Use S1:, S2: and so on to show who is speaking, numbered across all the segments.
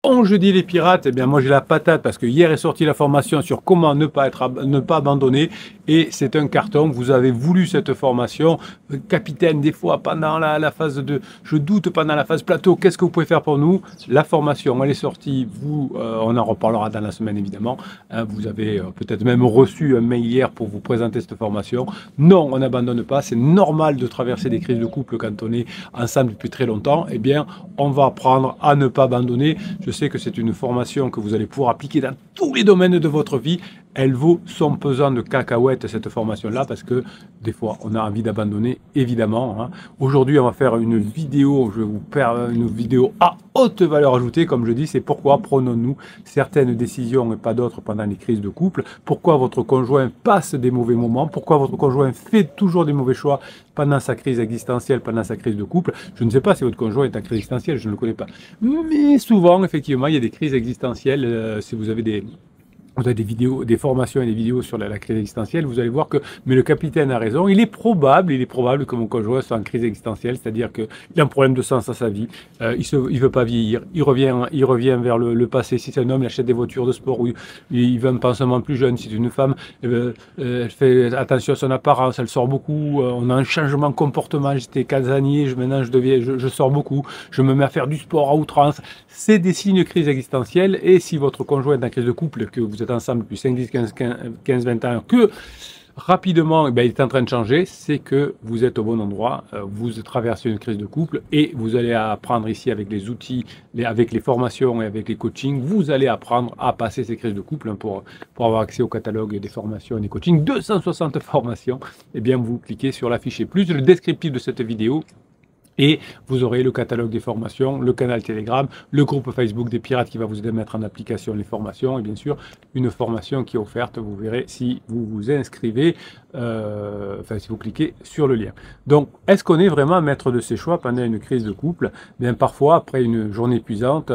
S1: On jeudi les pirates, eh bien moi j'ai la patate parce que hier est sortie la formation sur comment ne pas abandonné et c'est un carton. Vous avez voulu cette formation, capitaine, des fois pendant la phase de, je doute pendant la phase plateau, qu'est-ce que vous pouvez faire pour nous? La formation, elle est sortie, on en reparlera dans la semaine évidemment. Vous avez peut-être même reçu un mail hier pour vous présenter cette formation. Non, on n'abandonne pas, c'est normal de traverser des crises de couple quand on est ensemble depuis très longtemps. Eh bien, on va apprendre à ne pas abandonner. Je sais que c'est une formation que vous allez pouvoir appliquer dans tous les domaines de votre vie. Elle vaut son pesant de cacahuètes, cette formation-là, parce que des fois, on a envie d'abandonner, évidemment. Hein. Aujourd'hui, on va faire une vidéo, je vais vous faire une vidéo à haute valeur ajoutée, comme je dis, c'est pourquoi prenons-nous certaines décisions et pas d'autres pendant les crises de couple, pourquoi votre conjoint passe des mauvais moments, pourquoi votre conjoint fait toujours des mauvais choix pendant sa crise existentielle, pendant sa crise de couple. Je ne sais pas si votre conjoint est en crise existentielle, je ne le connais pas. Mais souvent, effectivement, il y a des crises existentielles, si vous avez des vidéos, des formations et des vidéos sur la crise existentielle, vous allez voir que, mais le capitaine a raison, il est probable que mon conjoint soit en crise existentielle, c'est-à-dire qu'il a un problème de sens à sa vie, il veut pas vieillir, il revient vers le passé. Si c'est un homme, il achète des voitures de sport, ou il veut un pansement plus jeune. Si c'est une femme, elle fait attention à son apparence, elle sort beaucoup, on a un changement de comportement, j'étais casanier, maintenant je sors beaucoup, je me mets à faire du sport à outrance. C'est des signes de crise existentielle, et si votre conjoint est en crise de couple, que vous êtes ensemble depuis 5, 10, 15, 20 ans, que rapidement il est en train de changer, c'est que vous êtes au bon endroit, vous traversez une crise de couple et vous allez apprendre ici avec les outils, avec les formations et avec les coachings, vous allez apprendre à passer ces crises de couple pour avoir accès au catalogue des formations et des coachings, 260 formations, et bien vous cliquez sur l'affiché plus, le descriptif de cette vidéo. Et vous aurez le catalogue des formations, le canal Telegram, le groupe Facebook des pirates qui va vous aider à mettre en application les formations et bien sûr une formation qui est offerte, vous verrez si vous vous inscrivez, si vous cliquez sur le lien. Donc, est-ce qu'on est vraiment maître de ses choix pendant une crise de couple? Bien, parfois, après une journée épuisante,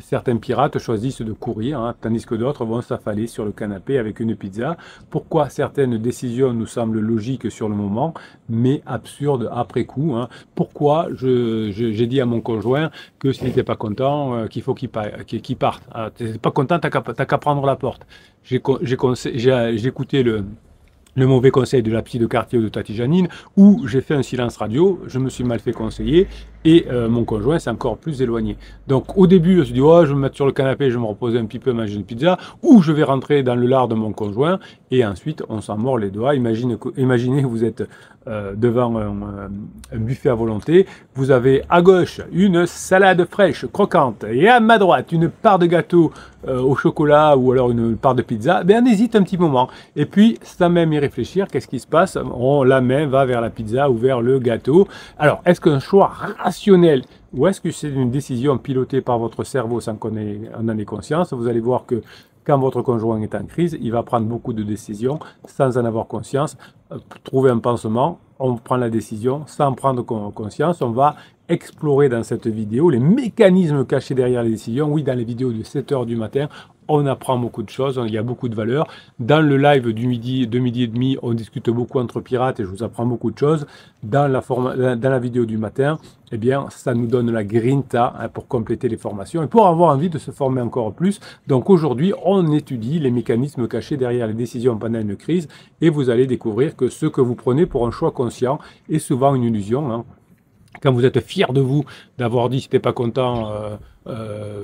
S1: certains pirates choisissent de courir, hein, tandis que d'autres vont s'affaler sur le canapé avec une pizza. Pourquoi certaines décisions nous semblent logiques sur le moment, mais absurdes après coup, hein? Pourquoi j'ai dit à mon conjoint que s'il n'était pas content, qu'il faut qu'il parte. Ah, tu n'es pas content, t'as qu'à prendre la porte. J'ai écouté le mauvais conseil de la psy de quartier ou de Tati Janine, où j'ai fait un silence radio, je me suis mal fait conseiller, et mon conjoint s'est encore plus éloigné. Donc au début, je me suis dit, oh, je vais me mettre sur le canapé, je vais me reposer un petit peu, manger une pizza, ou je vais rentrer dans le lard de mon conjoint, et ensuite on s'en mord les doigts. Imaginez que vous êtes devant un buffet à volonté, vous avez à gauche une salade fraîche, croquante, et à ma droite une part de gâteau au chocolat, ou alors une part de pizza. Ben on hésite un petit moment, et puis sans même y réfléchir, qu'est-ce qui se passe? La main va vers la pizza ou vers le gâteau. Alors, est-ce qu'un choix rationnel ou est-ce que c'est une décision pilotée par votre cerveau sans qu'on en ait conscience? Vous allez voir que quand votre conjoint est en crise, il va prendre beaucoup de décisions sans en avoir conscience. Trouver un pansement, on prend la décision sans en prendre conscience. On va explorer dans cette vidéo les mécanismes cachés derrière les décisions. Oui, dans les vidéos de 7 h du matin, on apprend beaucoup de choses, il y a beaucoup de valeur. Dans le live de midi et demi, on discute beaucoup entre pirates et je vous apprends beaucoup de choses. Dans la vidéo du matin, eh bien, ça nous donne la grinta, hein, pour compléter les formations et pour avoir envie de se former encore plus. Donc aujourd'hui, on étudie les mécanismes cachés derrière les décisions pendant une crise et vous allez découvrir que ce que vous prenez pour un choix conscient est souvent une illusion, hein. Quand vous êtes fier de vous d'avoir dit si t'es pas content,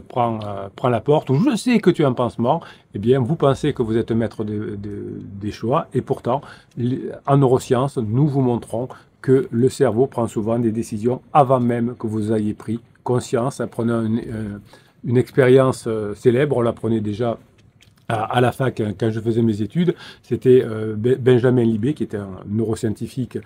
S1: prends la porte, ou je sais que tu es un pansement, eh bien vous pensez que vous êtes maître des choix, et pourtant en neurosciences nous vous montrons que le cerveau prend souvent des décisions avant même que vous ayez pris conscience. Prenons une expérience célèbre, on la prenait déjà à la fac, quand je faisais mes études, c'était Benjamin Libet, qui était un neuroscientifique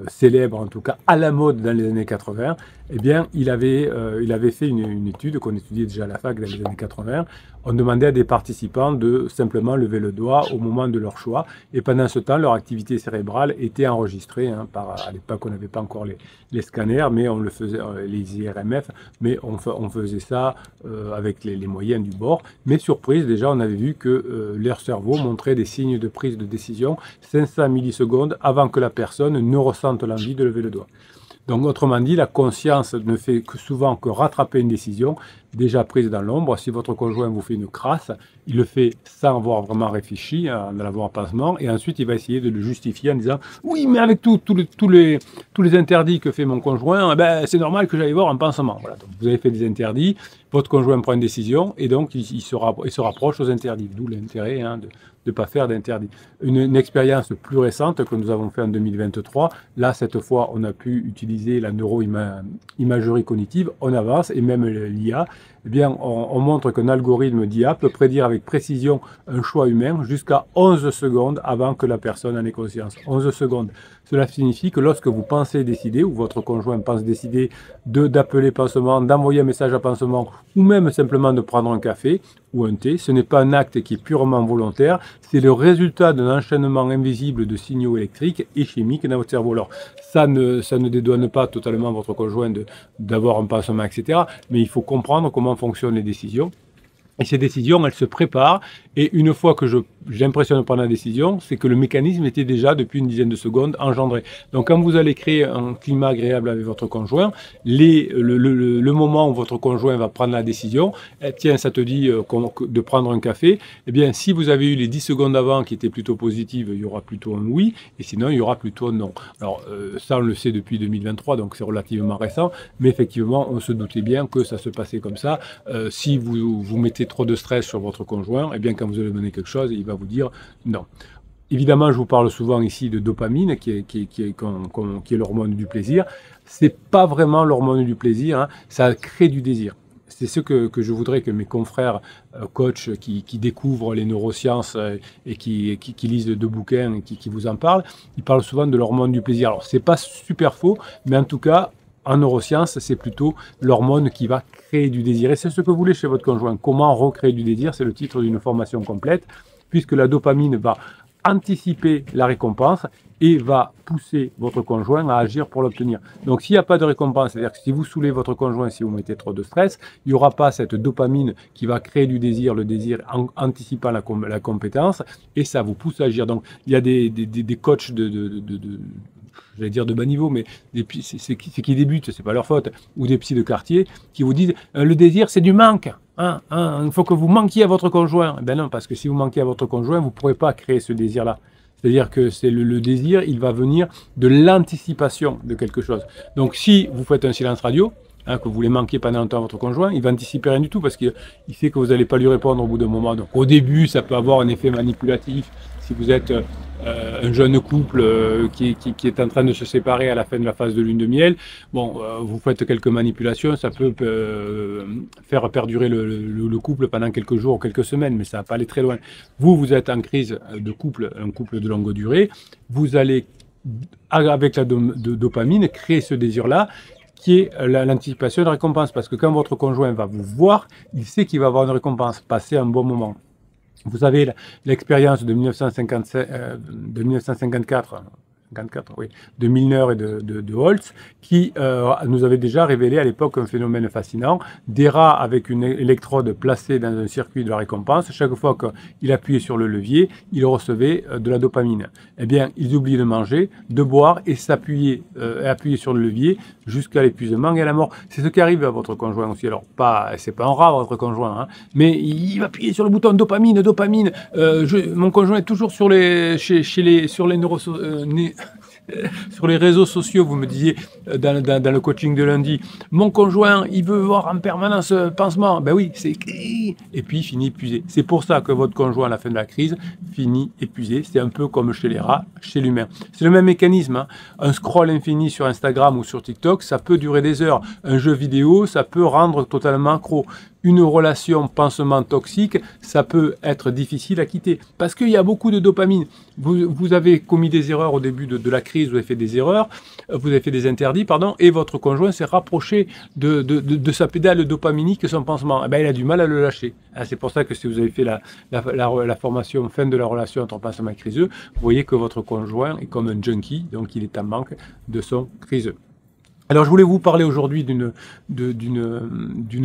S1: célèbre, en tout cas à la mode dans les années 80. Eh bien, il avait fait une étude qu'on étudiait déjà à la fac dans les années 80. On demandait à des participants de simplement lever le doigt au moment de leur choix. Et pendant ce temps, leur activité cérébrale était enregistrée. Hein, à l'époque, on n'avait pas encore les scanners, mais on le faisait, les IRMF, mais on faisait ça avec les moyens du bord. Mais surprise, déjà, on avait vu que leur cerveau montrait des signes de prise de décision 500 millisecondes avant que la personne ne ressente l'envie de lever le doigt. Donc, autrement dit, la conscience ne fait que souvent que rattraper une décision, déjà prise dans l'ombre. Si votre conjoint vous fait une crasse, il le fait sans avoir vraiment réfléchi, en avoir un pansement, et ensuite il va essayer de le justifier en disant « Oui, mais avec tous les interdits que fait mon conjoint, ben, c'est normal que j'aille voir un pansement. » Voilà, donc vous avez fait des interdits, votre conjoint prend une décision, et donc il se rapproche aux interdits, d'où l'intérêt de ne pas faire d'interdits. Une expérience plus récente que nous avons fait en 2023, là, cette fois, on a pu utiliser la neuroimagerie cognitive, on avance, et même l'IA, eh bien, on montre qu'un algorithme d'IA peut prédire avec précision un choix humain jusqu'à 11 secondes avant que la personne en ait conscience. 11 secondes. Cela signifie que lorsque vous pensez décider, ou votre conjoint pense décider d'appeler pansement, d'envoyer un message à pansement, ou même simplement de prendre un café ou un thé, ce n'est pas un acte qui est purement volontaire, c'est le résultat d'un enchaînement invisible de signaux électriques et chimiques dans votre cerveau. Alors, ça ne dédouane pas totalement votre conjoint d'avoir un pansement, etc. Mais il faut comprendre comment fonctionnent les décisions. Et ces décisions, elles se préparent. Et une fois que j'ai l'impression de prendre la décision, c'est que le mécanisme était déjà, depuis une dizaine de secondes, engendré. Donc, quand vous allez créer un climat agréable avec votre conjoint, le moment où votre conjoint va prendre la décision, tiens, ça te dit de prendre un café, eh bien, si vous avez eu les 10 secondes avant qui étaient plutôt positives, il y aura plutôt un oui, et sinon, il y aura plutôt un non. Alors, ça, on le sait depuis 2023, donc c'est relativement récent, mais effectivement, on se doutait bien que ça se passait comme ça. Si vous mettez trop de stress sur votre conjoint, eh bien, quand vous allez mener quelque chose, il va vous dire non. Évidemment, je vous parle souvent ici de dopamine, qui est l'hormone du plaisir. C'est pas vraiment l'hormone du plaisir, hein, ça crée du désir. C'est ce que je voudrais que mes confrères coachs qui découvrent les neurosciences et qui lisent de bouquins et qui vous en parlent, ils parlent souvent de l'hormone du plaisir. Alors, c'est pas super faux, mais en tout cas, en neurosciences, c'est plutôt l'hormone qui va créer du désir. Et c'est ce que vous voulez chez votre conjoint. Comment recréer du désir? C'est le titre d'une formation complète, puisque la dopamine va anticiper la récompense et va pousser votre conjoint à agir pour l'obtenir. Donc s'il n'y a pas de récompense, c'est-à-dire que si vous saoulez votre conjoint, si vous mettez trop de stress, il n'y aura pas cette dopamine qui va créer du désir, le désir anticipant la compétence, et ça vous pousse à agir. Donc il y a des coachs j'allais dire de bas niveau, mais c'est qui débutent, c'est pas leur faute, ou des psys de quartier, qui vous disent le désir c'est du manque. Il faut que vous manquiez à votre conjoint. Ben non, parce que si vous manquez à votre conjoint, vous ne pourrez pas créer ce désir-là. C'est-à-dire que c'est le désir, il va venir de l'anticipation de quelque chose. Donc si vous faites un silence radio, que vous les manquez pendant longtemps à votre conjoint, il va anticiper rien du tout parce qu'il sait que vous n'allez pas lui répondre au bout d'un moment. Donc au début, ça peut avoir un effet manipulatif. Si vous êtes un jeune couple qui est en train de se séparer à la fin de la phase de lune de miel, bon, vous faites quelques manipulations, ça peut faire perdurer le couple pendant quelques jours ou quelques semaines, mais ça va pas aller très loin. Vous êtes en crise de couple, un couple de longue durée, vous allez, avec la dopamine, créer ce désir-là, qui est l'anticipation de la récompense. Parce que quand votre conjoint va vous voir, il sait qu'il va avoir une récompense, passer un bon moment. Vous avez l'expérience de 1954, de Milner et de Holtz, qui nous avait déjà révélé à l'époque un phénomène fascinant. Des rats avec une électrode placée dans un circuit de la récompense, chaque fois qu'il appuyait sur le levier, il recevait de la dopamine. Eh bien, ils oubliaient de manger, de boire et appuyer sur le levier jusqu'à l'épuisement et à la mort. C'est ce qui arrive à votre conjoint aussi. Alors, c'est pas un rat, votre conjoint, hein, mais il va appuyer sur le bouton dopamine. Mon conjoint est toujours sur les sur les réseaux sociaux, vous me disiez dans le coaching de lundi, mon conjoint, il veut voir en permanence pansement. Ben oui, c'est écrit. Et puis, il finit épuisé. C'est pour ça que votre conjoint, à la fin de la crise, finit épuisé. C'est un peu comme chez les rats, chez l'humain. C'est le même mécanisme. Hein. Un scroll infini sur Instagram ou sur TikTok, ça peut durer des heures. Un jeu vidéo, ça peut rendre totalement accro. Une relation pansement toxique, ça peut être difficile à quitter. Parce qu'il y a beaucoup de dopamine. Vous avez commis des erreurs au début de la crise, vous avez fait des erreurs, vous avez fait des interdits, pardon, et votre conjoint s'est rapproché de sa pédale dopaminique, son pansement. Eh ben, il a du mal à le lâcher. C'est pour ça que si vous avez fait la formation fin de la relation entre pansement et criseux, vous voyez que votre conjoint est comme un junkie, donc il est en manque de son criseux. Alors je voulais vous parler aujourd'hui d'une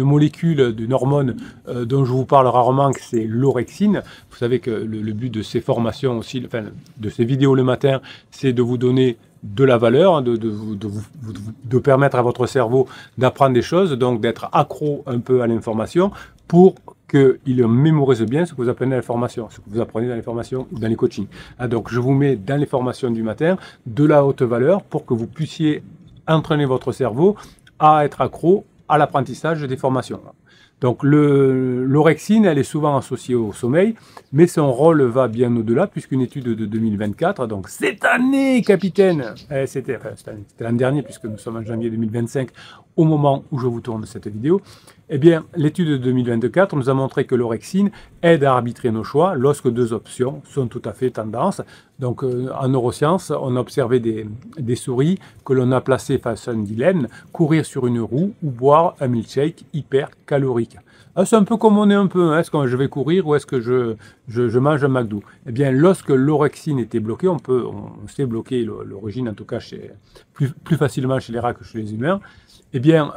S1: molécule, d'une hormone dont je vous parle rarement, que c'est l'orexine. Vous savez que le but de ces formations aussi, enfin de ces vidéos le matin, c'est de vous donner de la valeur, de permettre à votre cerveau d'apprendre des choses, donc d'être accro un peu à l'information pour qu'il mémorise bien ce que vous apprenez dans les formations, ce que vous apprenez dans les formations ou dans les coachings. Donc je vous mets dans les formations du matin de la haute valeur pour que vous puissiez entraîner votre cerveau à être accro à l'apprentissage des formations. Donc l'orexine, elle est souvent associée au sommeil, mais son rôle va bien au-delà, puisqu'une étude de 2024, donc cette année, capitaine, c'était l'an dernier, puisque nous sommes en janvier 2025, au moment où je vous tourne cette vidéo, eh bien, l'étude de 2024 nous a montré que l'orexine aide à arbitrer nos choix lorsque deux options sont tout à fait tendance. Donc, en neurosciences, on a observé des souris que l'on a placées face à un dilemme, courir sur une roue ou boire un milkshake hyper calorique. C'est un peu comme on est un peu, est-ce que je vais courir ou est-ce que je mange un McDo? Eh bien, lorsque l'orexine était bloquée, on sait bloquer l'origine, en tout cas plus facilement chez les rats que chez les humains. Eh bien,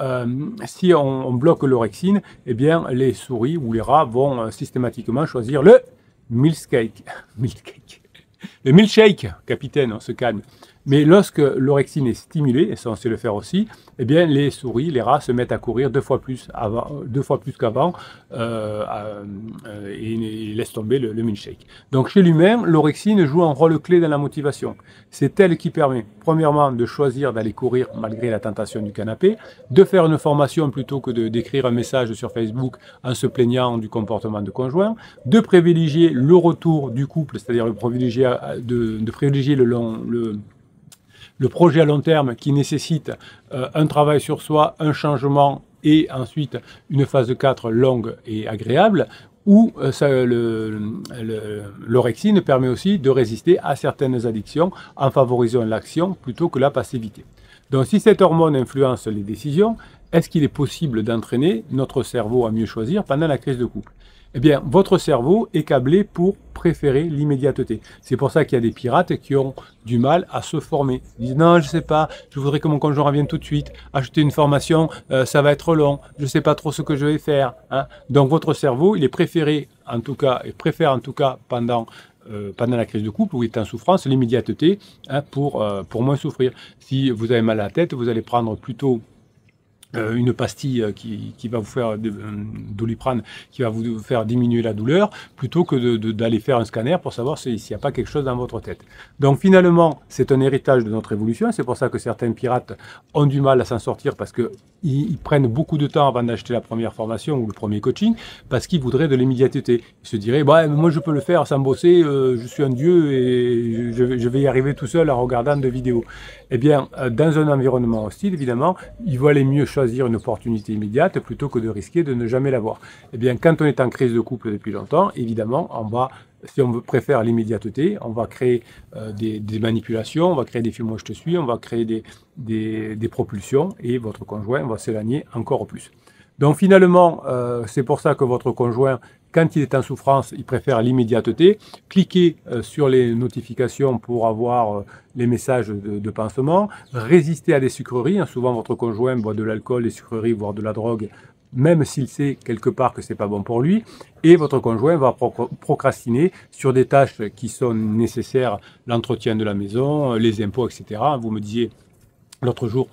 S1: si on bloque l'orexine, eh bien, les souris ou les rats vont systématiquement choisir le milkshake. Le milkshake, capitaine, on se calme. Mais lorsque l'orexine est stimulée, et ça on sait le faire aussi, eh bien les souris, les rats se mettent à courir deux fois plus qu'avant et laissent tomber le milkshake. Donc chez l'humain, l'orexine joue un rôle clé dans la motivation. C'est elle qui permet, premièrement, de choisir d'aller courir malgré la tentation du canapé, de faire une formation plutôt que d'écrire un message sur Facebook en se plaignant du comportement de conjoint, de privilégier le retour du couple, c'est-à-dire de privilégier le projet à long terme qui nécessite un travail sur soi, un changement et ensuite une phase 4 longue et agréable, où l'orexine permet aussi de résister à certaines addictions en favorisant l'action plutôt que la passivité. Donc si cette hormone influence les décisions, est-ce qu'il est possible d'entraîner notre cerveau à mieux choisir pendant la crise de couple? Eh bien, votre cerveau est câblé pour préférer l'immédiateté. C'est pour ça qu'il y a des pirates qui ont du mal à se former. Ils disent non, je ne sais pas, je voudrais que mon conjoint revienne tout de suite, acheter une formation, ça va être long, je ne sais pas trop ce que je vais faire. Hein. Donc votre cerveau, il préfère en tout cas pendant la crise de couple où il est en souffrance, l'immédiateté pour moins souffrir. Si vous avez mal à la tête, vous allez prendre plutôt une pastille qui va vous faire Doliprane, qui va vous faire diminuer la douleur, plutôt que d'aller faire un scanner pour savoir s'il n'y a pas quelque chose dans votre tête. Donc finalement, c'est un héritage de notre évolution. C'est pour ça que certains pirates ont du mal à s'en sortir parce qu'ils prennent beaucoup de temps avant d'acheter la première formation ou le premier coaching, parce qu'ils voudraient de l'immédiateté. Ils se diraient, bah, moi je peux le faire sans bosser, je suis un dieu et je vais y arriver tout seul en regardant des vidéos. Eh bien, dans un environnement hostile, évidemment, il vaut aller mieux choisir une opportunité immédiate plutôt que de risquer de ne jamais l'avoir. Eh bien, quand on est en crise de couple depuis longtemps, évidemment, si on préfère l'immédiateté, on va créer des manipulations, on va créer des films où je te suis, on va créer des propulsions et votre conjoint va s'éloigner encore plus. Donc finalement, c'est pour ça que votre conjoint, quand il est en souffrance, il préfère l'immédiateté. Cliquez sur les notifications pour avoir les messages de pansement. Résistez à des sucreries. Souvent, votre conjoint boit de l'alcool, des sucreries, voire de la drogue, même s'il sait quelque part que ce n'est pas bon pour lui. Et votre conjoint va procrastiner sur des tâches qui sont nécessaires, l'entretien de la maison, les impôts, etc. Vous me disiez l'autre jour,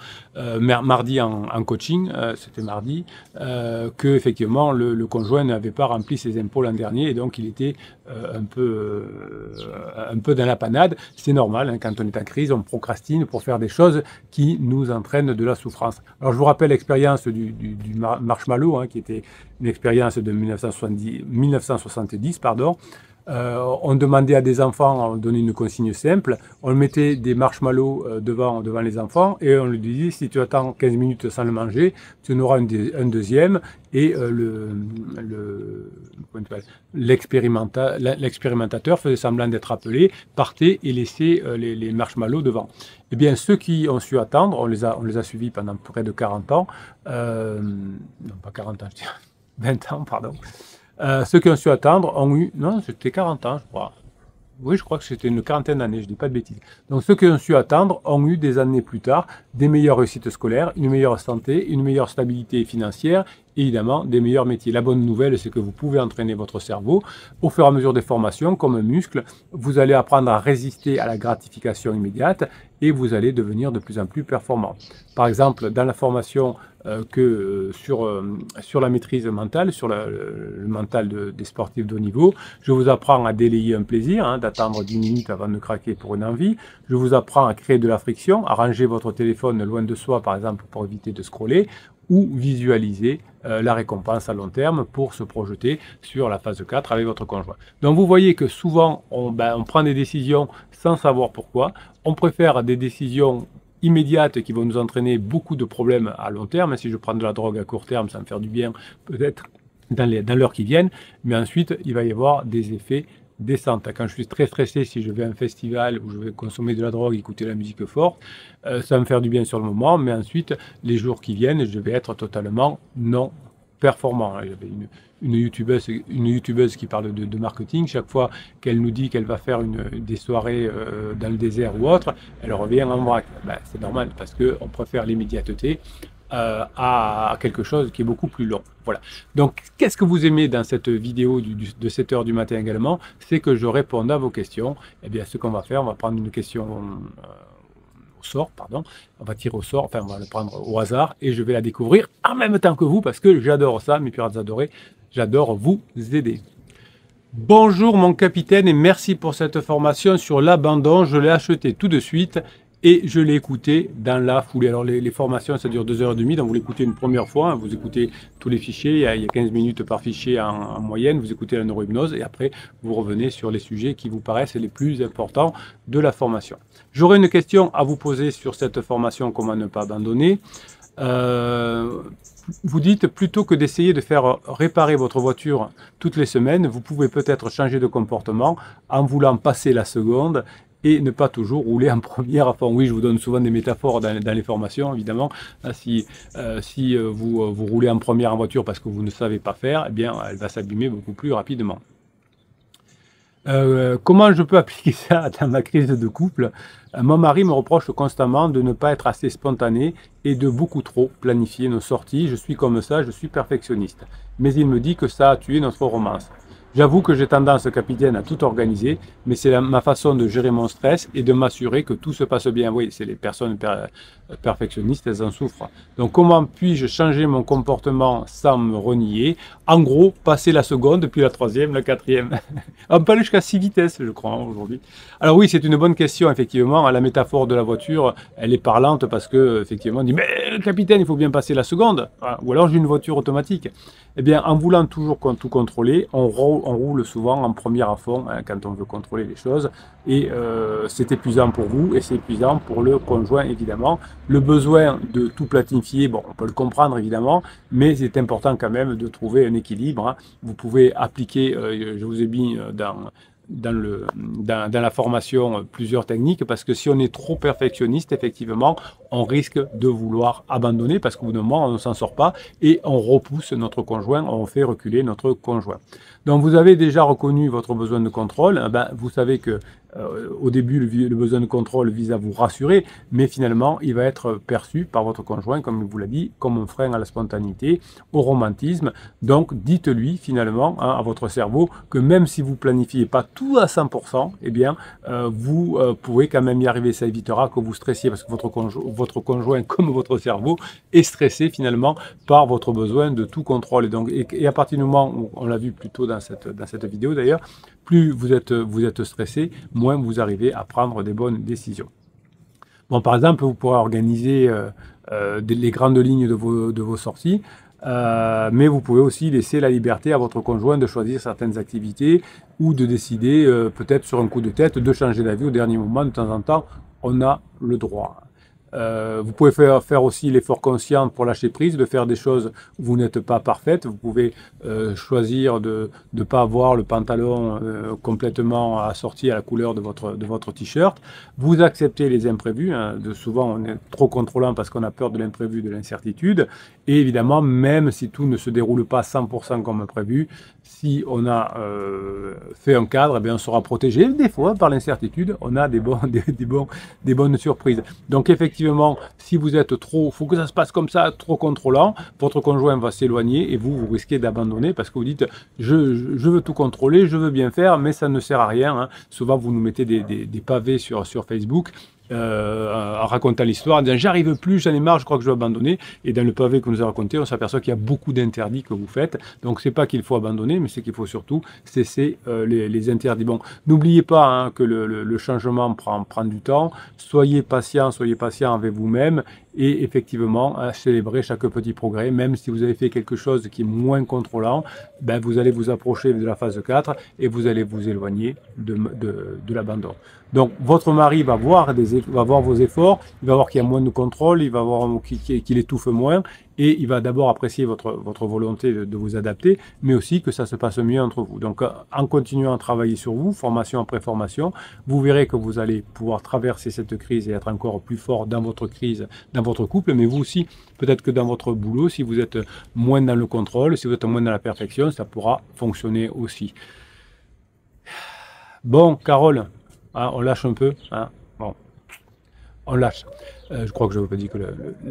S1: mardi en coaching, c'était mardi, que effectivement le conjoint n'avait pas rempli ses impôts l'an dernier et donc il était un peu dans la panade. C'est normal, hein, quand on est en crise, on procrastine pour faire des choses qui nous entraînent de la souffrance. Alors je vous rappelle l'expérience du marshmallow, hein, qui était une expérience de 1970, pardon. On demandait à des enfants, on donnait une consigne simple, on mettait des marshmallows devant les enfants et on lui disait si tu attends 15 minutes sans le manger, tu en auras un deuxième et l'expérimentateur faisait semblant d'être appelé, partait et laissait les marshmallows devant. Eh bien, ceux qui ont su attendre, on les a suivis pendant près de 40 ans, non pas 40 ans, je dirais 20 ans, pardon. Ceux qui ont su attendre ont eu, non, c'était 40 ans, je crois. Oui, je crois que c'était une quarantaine d'années, je ne dis pas de bêtises. Donc ceux qui ont su attendre ont eu des années plus tard des meilleures réussites scolaires, une meilleure santé, une meilleure stabilité financière évidemment des meilleurs métiers. La bonne nouvelle, c'est que vous pouvez entraîner votre cerveau au fur et à mesure des formations, comme un muscle. Vous allez apprendre à résister à la gratification immédiate et vous allez devenir de plus en plus performant. Par exemple, dans la formation sur la maîtrise mentale, sur le mental des sportifs de haut niveau, je vous apprends à délayer un plaisir, hein, d'attendre 10 minutes avant de craquer pour une envie. Je vous apprends à créer de la friction, à ranger votre téléphone loin de soi, par exemple, pour éviter de scroller, ou visualiser la récompense à long terme pour se projeter sur la phase 4 avec votre conjoint. Donc vous voyez que souvent on prend des décisions sans savoir pourquoi. On préfère des décisions immédiates qui vont nous entraîner beaucoup de problèmes à long terme. Si je prends de la drogue à court terme, ça me fait du bien peut-être dans l'heure qui viennent, mais ensuite il va y avoir des effets descente. Quand je suis très stressé, si je vais à un festival où je vais consommer de la drogue, écouter la musique forte, ça va me faire du bien sur le moment, mais ensuite, les jours qui viennent, je vais être totalement non performant. Il y avait une youtubeuse qui parle de marketing. Chaque fois qu'elle nous dit qu'elle va faire des soirées dans le désert ou autre, elle revient en vrac. Ben, c'est normal parce qu'on préfère l'immédiateté à quelque chose qui est beaucoup plus long. Voilà. Donc, qu'est-ce que vous aimez dans cette vidéo de 7 h du matin également? C'est que je réponde à vos questions. Eh bien, ce qu'on va faire, on va prendre une question au sort, pardon. On va tirer au sort, enfin, on va la prendre au hasard et je vais la découvrir en même temps que vous parce que j'adore ça, mes pirates adorés. J'adore vous aider. Bonjour mon capitaine et merci pour cette formation sur l'abandon. Je l'ai acheté tout de suite. Et je l'ai écouté dans la foulée. Alors les formations, ça dure 2h30, donc vous l'écoutez une première fois, hein, vous écoutez tous les fichiers, il y a 15 minutes par fichier en moyenne, vous écoutez la neurohypnose et après vous revenez sur les sujets qui vous paraissent les plus importants de la formation. J'aurais une question à vous poser sur cette formation, comment ne pas abandonner. Vous dites, plutôt que d'essayer de faire réparer votre voiture toutes les semaines, vous pouvez peut-être changer de comportement en voulant passer la seconde et ne pas toujours rouler en première à fond. Oui, je vous donne souvent des métaphores dans les formations, évidemment. Si vous roulez en première en voiture parce que vous ne savez pas faire, eh bien, elle va s'abîmer beaucoup plus rapidement. Comment je peux appliquer ça dans ma crise de couple? Mon mari me reproche constamment de ne pas être assez spontané et de beaucoup trop planifier nos sorties. Je suis comme ça, je suis perfectionniste. Mais il me dit que ça a tué notre romance. J'avoue que j'ai tendance, capitaine, à tout organiser, mais c'est ma façon de gérer mon stress et de m'assurer que tout se passe bien. Oui, c'est les personnes perfectionnistes, elles en souffrent. Donc, comment puis-je changer mon comportement sans me renier? En gros, passer la seconde, puis la troisième, la quatrième. On peut aller jusqu'à 6 vitesses, je crois, aujourd'hui. Alors oui, c'est une bonne question, effectivement. La métaphore de la voiture, elle est parlante parce que, effectivement, on dit, mais capitaine, il faut bien passer la seconde. Ou alors, j'ai une voiture automatique. Eh bien, en voulant toujours tout contrôler, on roule souvent en première à fond hein, quand on veut contrôler les choses. Et c'est épuisant pour vous et c'est épuisant pour le conjoint, évidemment. Le besoin de tout planifier, bon, on peut le comprendre, évidemment, mais c'est important quand même de trouver un équilibre. Hein. Vous pouvez appliquer, je vous ai mis dans la formation plusieurs techniques parce que si on est trop perfectionniste, effectivement, on risque de vouloir abandonner parce qu'au bout d'un moment, on ne s'en sort pas et on repousse notre conjoint, on fait reculer notre conjoint. Donc, vous avez déjà reconnu votre besoin de contrôle. Ben, vous savez que au début, le besoin de contrôle vise à vous rassurer, mais finalement, il va être perçu par votre conjoint, comme il vous l'a dit, comme un frein à la spontanéité, au romantisme. Donc, dites-lui finalement hein, à votre cerveau que même si vous planifiez pas tout à 100%, eh bien, vous pourrez quand même y arriver. Ça évitera que vous stressiez parce que votre conjoint, comme votre cerveau, est stressé finalement par votre besoin de tout contrôle. Et à partir du moment où, on l'a vu plus tôt dans cette vidéo d'ailleurs, plus vous êtes stressé, moins vous arrivez à prendre des bonnes décisions. Bon, par exemple, vous pourrez organiser les grandes lignes de vos sorties, mais vous pouvez aussi laisser la liberté à votre conjoint de choisir certaines activités ou de décider, peut-être sur un coup de tête, de changer d'avis au dernier moment. De temps en temps, on a le droit. Vous pouvez faire aussi l'effort conscient pour lâcher prise, de faire des choses où vous n'êtes pas parfaite. Vous pouvez choisir de ne pas avoir le pantalon complètement assorti à la couleur de votre t-shirt. Vous acceptez les imprévus. Hein. Souvent, on est trop contrôlant parce qu'on a peur de l'imprévu, de l'incertitude. Et évidemment, même si tout ne se déroule pas 100% comme prévu, si on a fait un cadre, eh bien, on sera protégé. Des fois, par l'incertitude, on a des bonnes surprises. Donc, effectivement, effectivement, si vous êtes trop, faut que ça se passe comme ça, trop contrôlant, votre conjoint va s'éloigner et vous risquez d'abandonner parce que vous dites je veux tout contrôler, je veux bien faire, mais ça ne sert à rien. Hein. Souvent, vous nous mettez des pavés sur Facebook. En racontant l'histoire, en disant j'arrive plus, j'en ai marre, je crois que je vais abandonner. Et dans le pavé que nous a raconté, on s'aperçoit qu'il y a beaucoup d'interdits que vous faites. Donc c'est pas qu'il faut abandonner, mais c'est qu'il faut surtout cesser les interdits. Bon, n'oubliez pas hein, que le changement prend du temps. Soyez patient avec vous-même. Et effectivement, célébrer chaque petit progrès, même si vous avez fait quelque chose qui est moins contrôlant, ben vous allez vous approcher de la phase 4 et vous allez vous éloigner de l'abandon. Donc, votre mari va voir vos efforts, il va voir qu'il y a moins de contrôle, il va voir qu'il étouffe moins, et il va d'abord apprécier votre volonté de vous adapter, mais aussi que ça se passe mieux entre vous. Donc, en continuant à travailler sur vous, formation après formation, vous verrez que vous allez pouvoir traverser cette crise et être encore plus fort dans votre crise, dans votre couple, mais vous aussi, peut-être que dans votre boulot, si vous êtes moins dans le contrôle, si vous êtes moins dans la perfection, ça pourra fonctionner aussi. Bon, Carole, hein, on lâche un peu, hein, bon, on lâche. Je crois que je vous ai dit que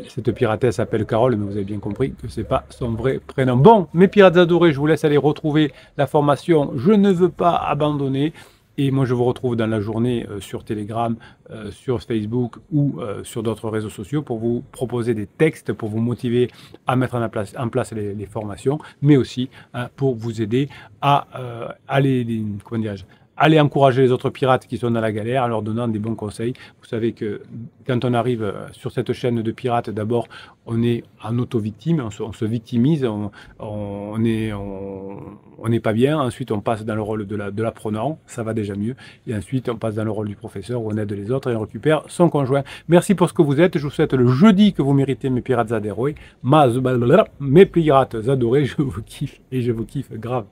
S1: cette piratesse s'appelle Carole, mais vous avez bien compris que ce n'est pas son vrai prénom. Bon, mes pirates adorés, je vous laisse aller retrouver la formation « Je ne veux pas abandonner ». Et moi, je vous retrouve dans la journée sur Telegram, sur Facebook ou sur d'autres réseaux sociaux pour vous proposer des textes, pour vous motiver à mettre en place les formations, mais aussi pour vous aider à aller encourager les autres pirates qui sont dans la galère en leur donnant des bons conseils. Vous savez que quand on arrive sur cette chaîne de pirates, d'abord, on est en auto-victime, on se victimise, on n'est pas bien. Ensuite, on passe dans le rôle de l'apprenant, ça va déjà mieux. Et ensuite, on passe dans le rôle du professeur où on aide les autres et on récupère son conjoint. Merci pour ce que vous êtes. Je vous souhaite le jeudi que vous méritez, mes pirates adorés. Mes pirates adorés, je vous kiffe et je vous kiffe grave.